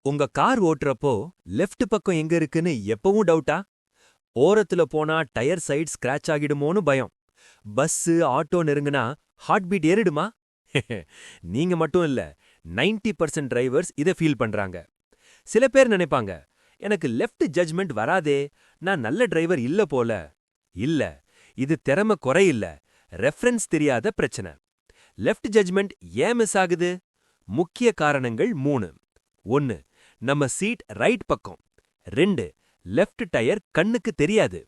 உங்க car ஓட்டுறப்போ left பக்கம் எங்க இருக்குன்னு எப்பவும் டவுட்டா? ஓரத்துல போனா டயர் சைடு ஸ்கிராட்ச் ஆகிடுமோன்னு பயம். பஸ்ஸு ஆட்டோ நெருங்குனா ஹார்ட் பீட் ஏறிடுமா? நீங்க மட்டும் இல்ல, 90% டிரைவர்ஸ் இத ஃபீல் பண்றாங்க. சில பேர் நினைப்பாங்க, எனக்கு லெஃப்ட் ஜட்ஜ்மெண்ட் வராதே, நான் நல்ல டிரைவர் இல்ல போல. இல்ல, இது திறமை குறையில்ல, ரெஃபரன்ஸ் தெரியாத பிரச்சனை. லெஃப்ட் ஜட்ஜ்மெண்ட் ஏன் மிஸ் ஆகுது? முக்கிய காரணங்கள் 3. 1. நம்ம சீட் ரைட் பக்கம். 2. லெஃப்ட் டயர் கண்ணுக்கு தெரியாது.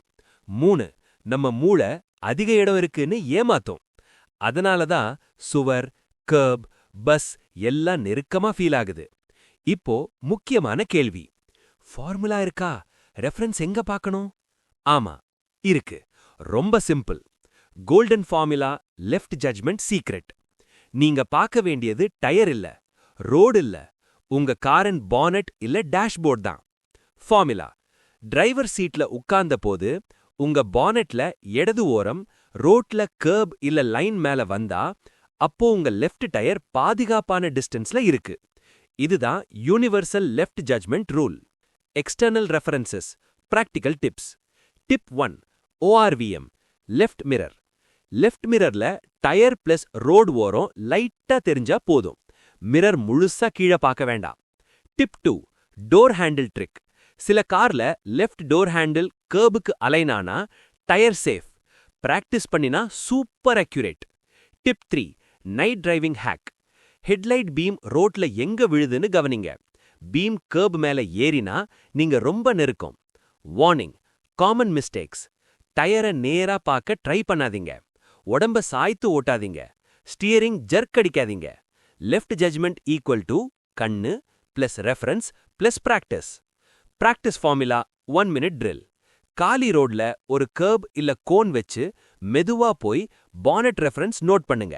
3. நம்ம மூளை அதிக இடம் இருக்குன்னு ஏமாத்தும். அதனால தான் சுவர், கர்ப், பஸ் எல்லாம் நெருக்கமா ஃபீல் ஆகுது. இப்போ முக்கியமான கேள்வி. ஃபார்முலா இருக்கா? ரெஃபரன்ஸ் எங்க பார்க்கணும்? ஆமா, இருக்கு. ரொம்ப simple. Golden formula left judgement secret. நீங்க பார்க்க வேண்டியது டயர் இல்ல, ரோடு இல்ல, உங்க காரின் பானட் இல்ல டேஷ்போர்ட் தான். ஃபார்முலா: டிரைவர் சீட்ல உட்கார்ந்த போது உங்க பானட்ல இடது ஓரம் ரோட்ல கர்ப் இல்ல லைன் மேல வந்தா, அப்போ உங்க லெஃப்ட் டயர் பாதுகாப்பான டிஸ்டன்ஸ்ல இருக்கு. இதுதான் universal left judgment rule. External references, practical tips. Tip 1. ORVM left mirror. Left மிரர்ல டயர் பிளஸ் ரோடு ஓரம் லைட்டா தெரிஞ்சா போதும். மிரர் முழுசா கீழ பார்க்க வேண்டாம். டிப் 2. Door handle trick. சில கார்ல லெஃப்ட் டோர் ஹேண்டில் கர்புக்கு அலைன் ஆனா டயர் சேஃப். பிராக்டிஸ் பண்ணினா super accurate. Tip 3. Night driving hack. Headlight beam ரோட்ல எங்க விழுதுன்னு கவனிங்க. பீம் கர்ப் மேல ஏறினா நீங்க ரொம்ப நெருக்கம். Warning: common mistakes. டயரை நேரா பார்க்க ட்ரை பண்ணாதீங்க. உடம்ப சாய்த்து ஓட்டாதீங்க. ஸ்டியரிங் ஜர்க் அடிக்காதீங்க. லெஃப்ட் ஜட்ஜ்மெண்ட் ஈக்குவல் டு கண்ணு plus reference plus practice. Practice formula 1 minute drill. காலி ரோட்ல ஒரு கர்ப் இல்ல கோன் வச்சு மெதுவா போய் பானட் ரெஃபரன்ஸ் நோட் பண்ணுங்க.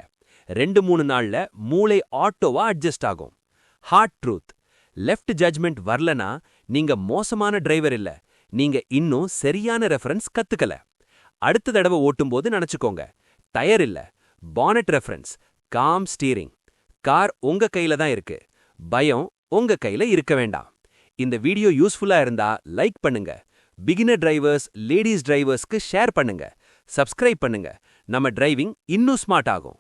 2-3 நாள்ல மூளை ஆட்டோவா அட்ஜஸ்ட் ஆகும். ஹார்ட் ட்ரூத்: லெஃப்ட் ஜட்ஜ்மெண்ட் வரலனா நீங்க மோசமான டிரைவர் இல்ல, நீங்க இன்னும் சரியான ரெஃபரன்ஸ் கத்துக்கல. அடுத்த தடவை ஓட்டும்போது நினைச்சுக்கோங்க, டயர் இல்ல, bonnet reference, com steering. Car உங்க கையில தான் இருக்கு. பயம் உங்க கையில இருக்க வேண்டாம். இந்த வீடியோ யூஸ்ஃபுல்லா இருந்தா லைக் பண்ணுங்க. பிகினர் டிரைவர்ஸ், லேடீஸ் டிரைவர்ஸ்க்கு ஷேர் பண்ணுங்க. சப்ஸ்கிரைப் பண்ணுங்க. நம்ம டிரைவிங் இன்னும் ஸ்மார்ட் ஆகும்.